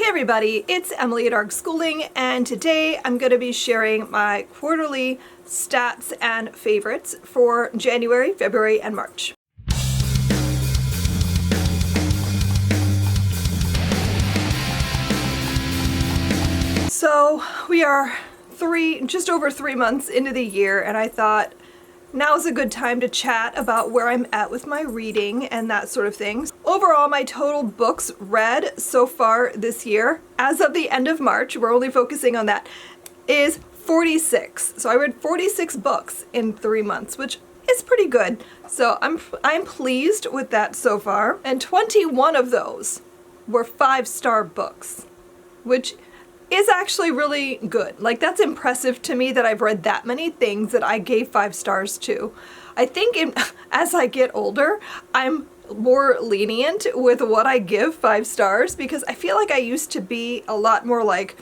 everybody, it's Emily at ARG Schooling, and today I'm going to be sharing my quarterly stats and favorites for January, February, and March. So we are just over 3 months into the year, and I thought now's a good time to chat about where I'm at with my reading and that sort of thing. Overall, my total books read so far this year, as of the end of March, we're only focusing on that, is 46. So I read 46 books in 3 months, which is pretty good. So I'm pleased with that so far. And 21 of those were 5-star books, which is actually really good. Like, that's impressive to me that I've read that many things that I gave 5 stars to. I think as I get older, I'm more lenient with what I give 5 stars because I feel like I used to be a lot more like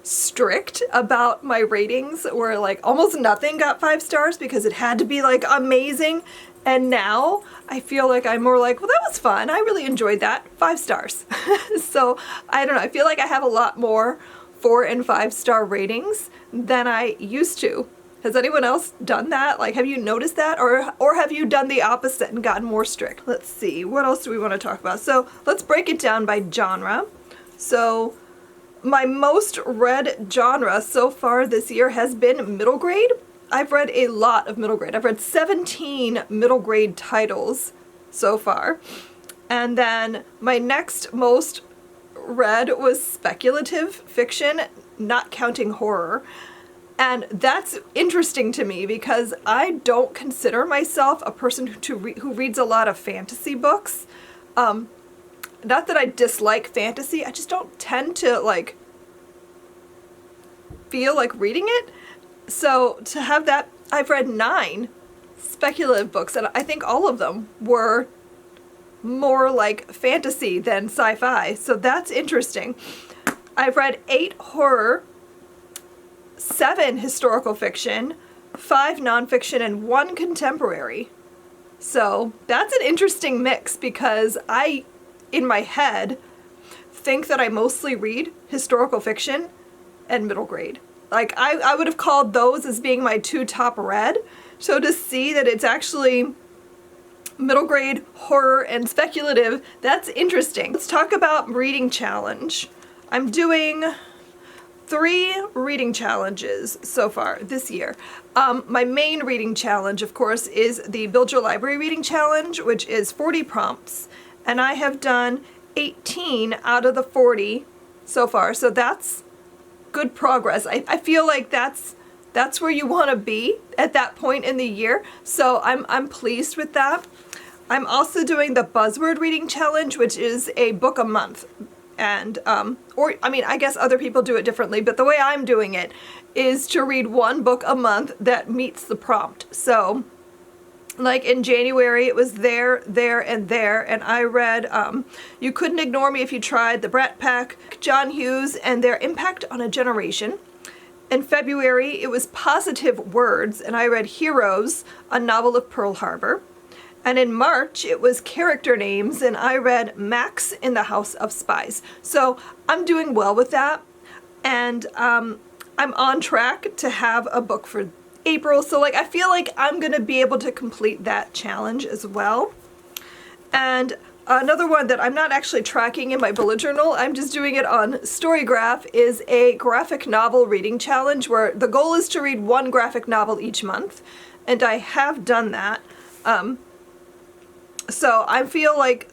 strict about my ratings where like almost nothing got 5 stars because it had to be like amazing. And now I feel like I'm more like, well, that was fun. I really enjoyed that. 5 stars. So I don't know. I feel like I have a lot more 4 and 5-star ratings than I used to. Has anyone else done that? Like, have you noticed that? Or have you done the opposite and gotten more strict? Let's see, what else do we want to talk about? So let's break it down by genre. So my most read genre so far this year has been middle grade. I've read a lot of middle grade. I've read 17 middle grade titles so far. And then my next most read was speculative fiction, not counting horror. And that's interesting to me because I don't consider myself a person who reads a lot of fantasy books. Not that I dislike fantasy, I just don't tend to like feel like reading it. So to have that, I've read 9 speculative books, and I think all of them were more like fantasy than sci-fi, so that's interesting. I've read 8 horror, 7 historical fiction, 5 nonfiction, and 1 contemporary. So that's an interesting mix because I, in my head, think that I mostly read historical fiction and middle grade. Like, I would have called those as being my 2 top read. So to see that it's actually middle grade, horror, and speculative, that's interesting. Let's talk about reading challenge. I'm doing 3 reading challenges so far this year. My main reading challenge, of course, is the Build Your Library Reading Challenge, which is 40 prompts, and I have done 18 out of the 40 so far, so that's good progress. I feel like that's where you want to be at that point in the year, so I'm pleased with that. I'm also doing the Buzzword Reading Challenge, which is a book a month. And, I guess other people do it differently, but the way I'm doing it is to read 1 book a month that meets the prompt. So, like in January, it was There, and There, and I read You Couldn't Ignore Me If You Tried, The Brat Pack, John Hughes, and Their Impact on a Generation. In February, it was Positive Words, and I read Heroes, a novel of Pearl Harbor. And in March, it was Character Names, and I read Max in the House of Spies. So I'm doing well with that, and I'm on track to have a book for April. So like, I feel like I'm going to be able to complete that challenge as well. And another one that I'm not actually tracking in my bullet journal, I'm just doing it on Storygraph, is a graphic novel reading challenge where the goal is to read 1 graphic novel each month, and I have done that. So I feel like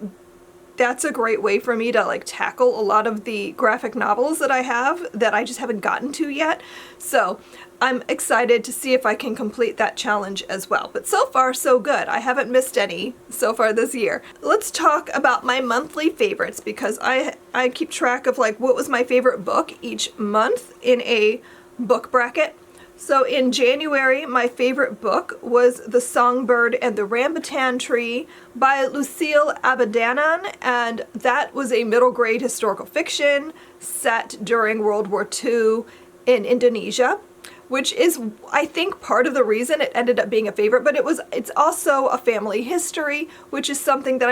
that's a great way for me to like tackle a lot of the graphic novels that I have that I just haven't gotten to yet. So I'm excited to see if I can complete that challenge as well. But so far, so good. I haven't missed any so far this year. Let's talk about my monthly favorites because I keep track of like what was my favorite book each month in a book bracket. So in January, my favorite book was The Songbird and the Rambutan Tree by Lucille Abadanan, and that was a middle grade historical fiction set during World War II in Indonesia, which is, I think, part of the reason it ended up being a favorite, but it's also a family history, which is something that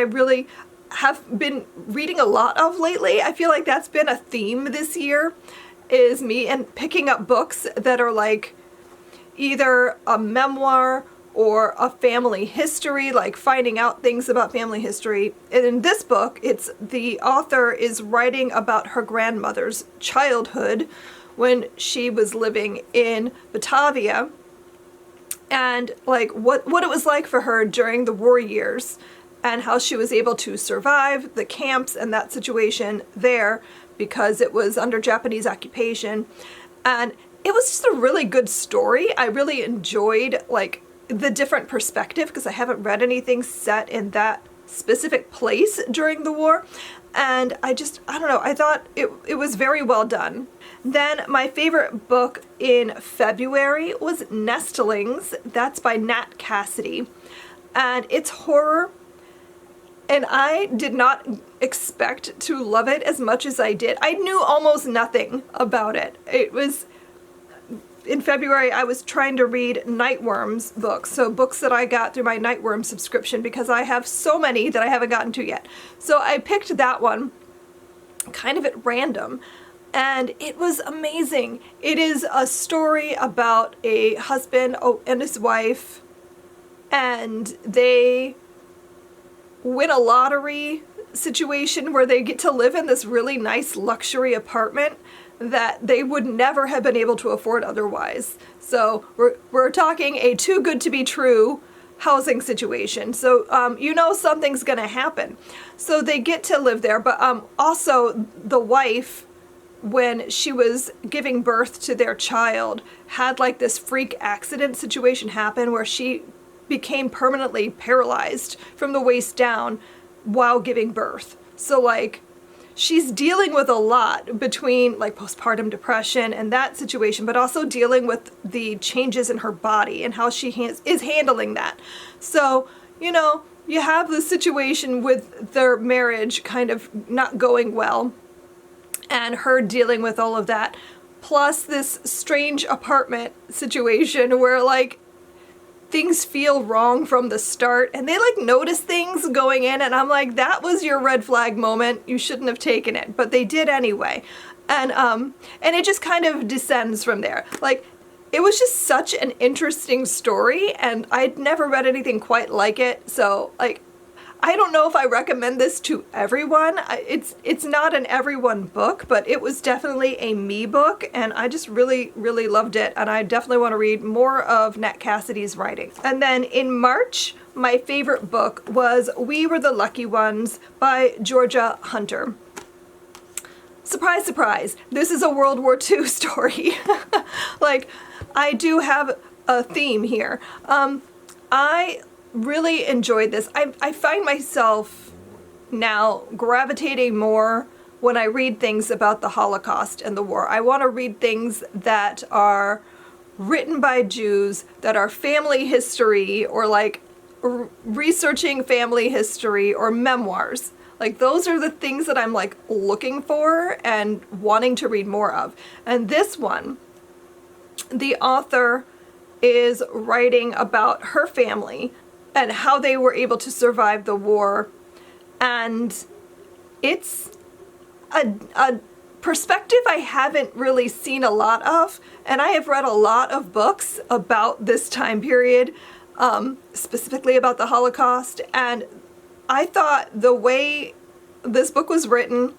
have been reading a lot of lately. I feel like that's been a theme this year, is me and picking up books that are like either a memoir or a family history, like finding out things about family history. And in this book, it's the author is writing about her grandmother's childhood when she was living in Batavia, and like what it was like for her during the war years, and how she was able to survive the camps and that situation there because it was under Japanese occupation. And it was just a really good story. I really enjoyed like the different perspective, because I haven't read anything set in that specific place during the war. And I don't know, I thought it was very well done. Then my favorite book in February was Nestlings. That's by Nat Cassidy. And it's horror. And I did not expect to love it as much as I did. I knew almost nothing about it. It was, in February, I was trying to read Nightworm's books, so books that I got through my Nightworm subscription, because I have so many that I haven't gotten to yet. So I picked that one kind of at random, and it was amazing. It is a story about a husband and his wife, and they win a lottery situation where they get to live in this really nice luxury apartment that they would never have been able to afford otherwise. So we're talking a too good to be true housing situation. So you know something's gonna happen. So they get to live there, but also the wife, when she was giving birth to their child, had like this freak accident situation happen where she became permanently paralyzed from the waist down while giving birth. So like she's dealing with a lot between like postpartum depression and that situation, but also dealing with the changes in her body and how she is handling that. So, you know, you have the situation with their marriage kind of not going well and her dealing with all of that, plus this strange apartment situation where like things feel wrong from the start, and they like notice things going in, and I'm like, that was your red flag moment. You shouldn't have taken it, but they did anyway. And it just kind of descends from there. Like, it was just such an interesting story, and I'd never read anything quite like it. So like, I don't know if I recommend this to everyone. It's not an everyone book, but it was definitely a me book, and I just really, really loved it, and I definitely want to read more of Nat Cassidy's writing. And then in March, my favorite book was We Were the Lucky Ones by Georgia Hunter. Surprise, surprise, this is a World War II story. Like, I do have a theme here. I really enjoyed this. I find myself now gravitating more when I read things about the Holocaust and the war. I want to read things that are written by Jews, that are family history, or like researching family history, or memoirs. Like, those are the things that I'm like looking for and wanting to read more of. And this one, the author is writing about her family and how they were able to survive the war. And it's a perspective I haven't really seen a lot of. And I have read a lot of books about this time period, specifically about the Holocaust. And I thought the way this book was written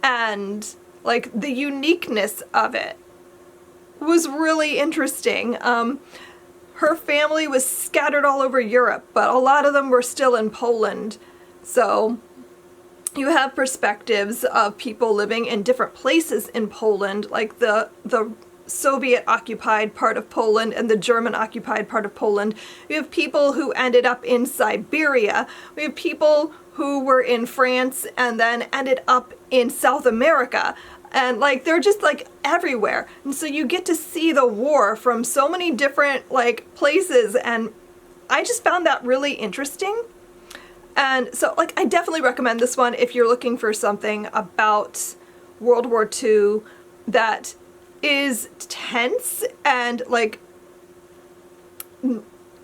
and like the uniqueness of it was really interesting. Her family was scattered all over Europe, but a lot of them were still in Poland. So you have perspectives of people living in different places in Poland, like the Soviet-occupied part of Poland and the German-occupied part of Poland. We have people who ended up in Siberia. We have people who were in France and then ended up in South America. And like, they're just like everywhere. And so you get to see the war from so many different like places. And I just found that really interesting. And so like, I definitely recommend this one if you're looking for something about World War II that is tense and like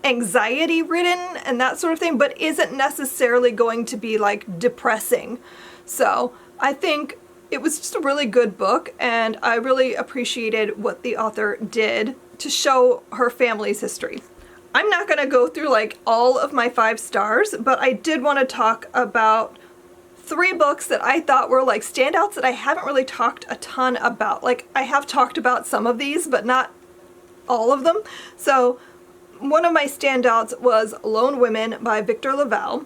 anxiety ridden and that sort of thing, but isn't necessarily going to be like depressing. So I think it was just a really good book, and I really appreciated what the author did to show her family's history. I'm not going to go through like all of my 5 stars, but I did want to talk about 3 books that I thought were like standouts that I haven't really talked a ton about. Like, I have talked about some of these, but not all of them. So one of my standouts was Lone Women by Victor LaValle.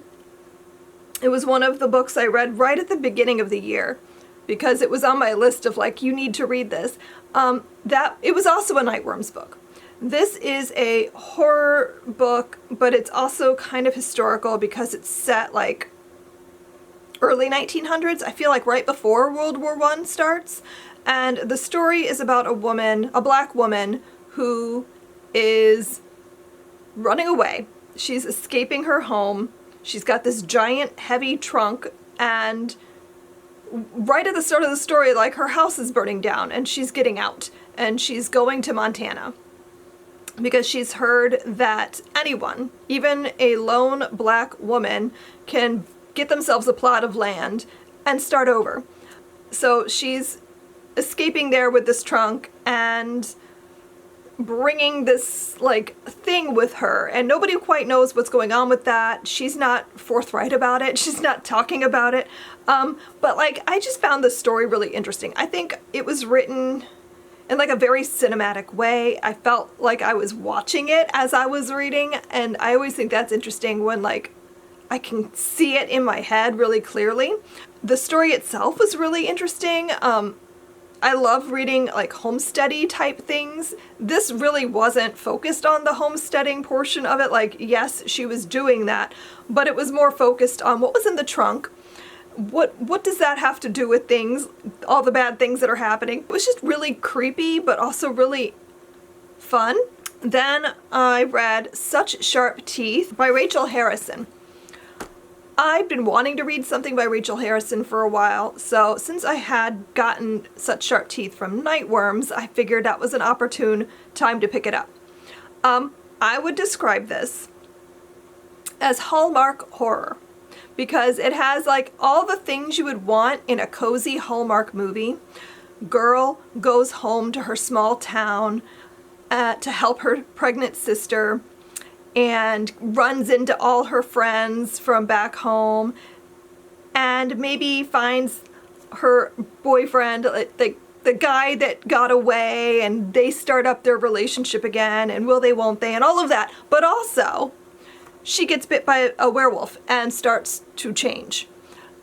It was one of the books I read right at the beginning of the year because it was on my list of like, you need to read this. It was also a Nightworms book. This is a horror book, but it's also kind of historical because it's set like early 1900s. I feel like right before World War I starts. And the story is about a woman, a black woman, who is running away. She's escaping her home. She's got this giant heavy trunk, and right at the start of the story, like, her house is burning down and she's getting out and she's going to Montana because she's heard that anyone, even a lone black woman, can get themselves a plot of land and start over. So she's escaping there with this trunk and bringing this like thing with her, and nobody quite knows what's going on with that. She's not forthright about it. She's not talking about it. But like, I just found the story really interesting. I think it was written in like a very cinematic way. I felt like I was watching it as I was reading, and I always think that's interesting when like I can see it in my head really clearly. The story itself was really interesting. I love reading like homesteady type things. This really wasn't focused on the homesteading portion of it. Like, yes, she was doing that, but it was more focused on what was in the trunk. What does that have to do with things, all the bad things that are happening? It was just really creepy, but also really fun. Then I read Such Sharp Teeth by Rachel Harrison. I've been wanting to read something by Rachel Harrison for a while, so since I had gotten Such Sharp Teeth from Nightworms, I figured that was an opportune time to pick it up. I would describe this as Hallmark horror because it has like all the things you would want in a cozy Hallmark movie. Girl goes home to her small town to help her pregnant sister, and runs into all her friends from back home, and maybe finds her boyfriend, the guy that got away, and they start up their relationship again, and will they, won't they, and all of that. But also, she gets bit by a werewolf and starts to change.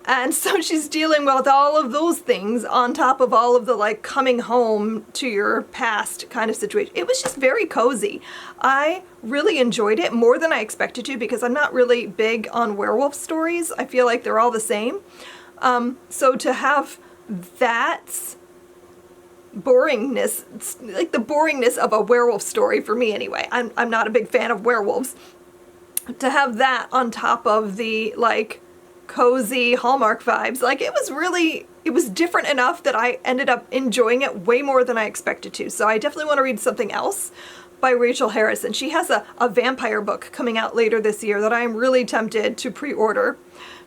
And so she's dealing with all of those things on top of all of the like coming home to your past kind of situation. It was just very cozy. I really enjoyed it more than I expected to because I'm not really big on werewolf stories. I feel like they're all the same. So to have that boringness, like the boringness of a werewolf story for me anyway, I'm not a big fan of werewolves. To have that on top of the like cozy Hallmark vibes, like it was different enough that I ended up enjoying it way more than I expected to. So I definitely want to read something else by Rachel Harrison. She has a vampire book coming out later this year that I'm really tempted to pre-order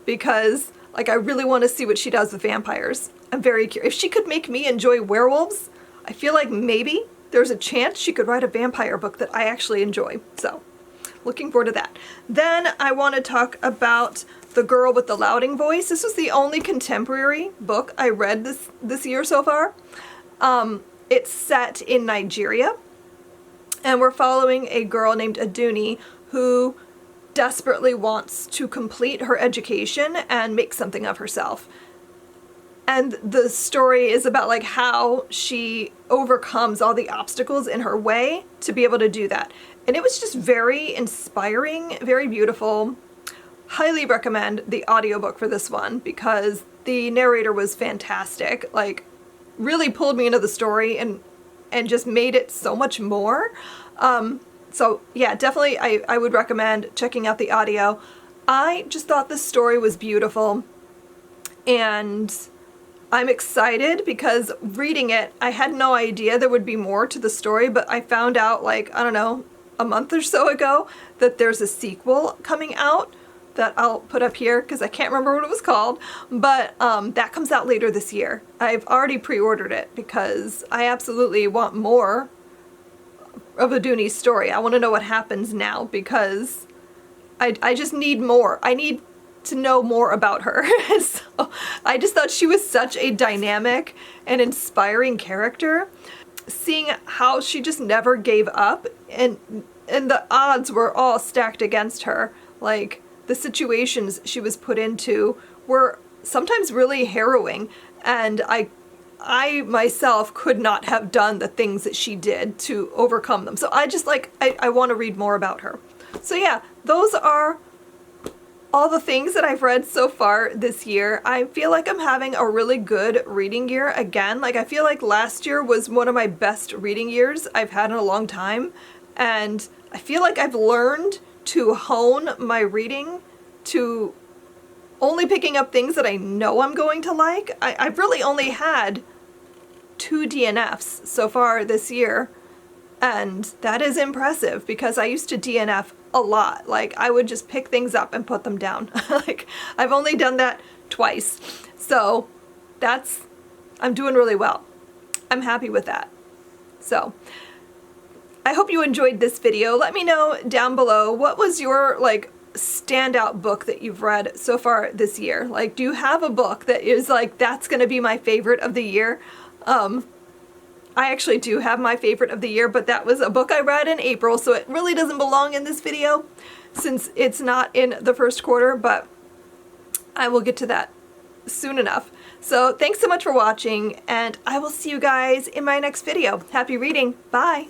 because like I really want to see what she does with vampires. I'm very curious. If she could make me enjoy werewolves, I feel like maybe there's a chance she could write a vampire book that I actually enjoy. So looking forward to that. Then I want to talk about The Girl with the Louding Voice. This was the only contemporary book I read this year so far. It's set in Nigeria, and we're following a girl named Aduni who desperately wants to complete her education and make something of herself. And the story is about like how she overcomes all the obstacles in her way to be able to do that. And it was just very inspiring, very beautiful. Highly recommend the audiobook for this one because the narrator was fantastic. Like, really pulled me into the story and just made it so much more. So yeah, definitely I would recommend checking out the audio. I just thought the story was beautiful, and I'm excited because reading it, I had no idea there would be more to the story, but I found out like, I don't know, a month or so ago that there's a sequel coming out that I'll put up here because I can't remember what it was called, but that comes out later this year. I've already pre-ordered it because I absolutely want more of Adune's story. I want to know what happens now because I just need more. I need to know more about her. So I just thought she was such a dynamic and inspiring character. Seeing how she just never gave up and the odds were all stacked against her. Like, the situations she was put into were sometimes really harrowing, and I myself could not have done the things that she did to overcome them. So I just I want to read more about her. So yeah, those are all the things that I've read so far this year. I feel like I'm having a really good reading year again. Like, I feel like last year was one of my best reading years I've had in a long time, and I feel like I've learned to hone my reading to only picking up things that I know I'm going to like. I've really only had 2 DNFs so far this year, and that is impressive because I used to DNF a lot. Like, I would just pick things up and put them down. Like, I've only done that twice. So I'm doing really well. I'm happy with that. So I hope you enjoyed this video. Let me know down below, what was your standout book that you've read so far this year? Like, do you have a book that is that's gonna be my favorite of the year? I actually do have my favorite of the year, but that was a book I read in April, so it really doesn't belong in this video since it's not in the first quarter, but I will get to that soon enough. So thanks so much for watching, and I will see you guys in my next video. Happy reading. Bye.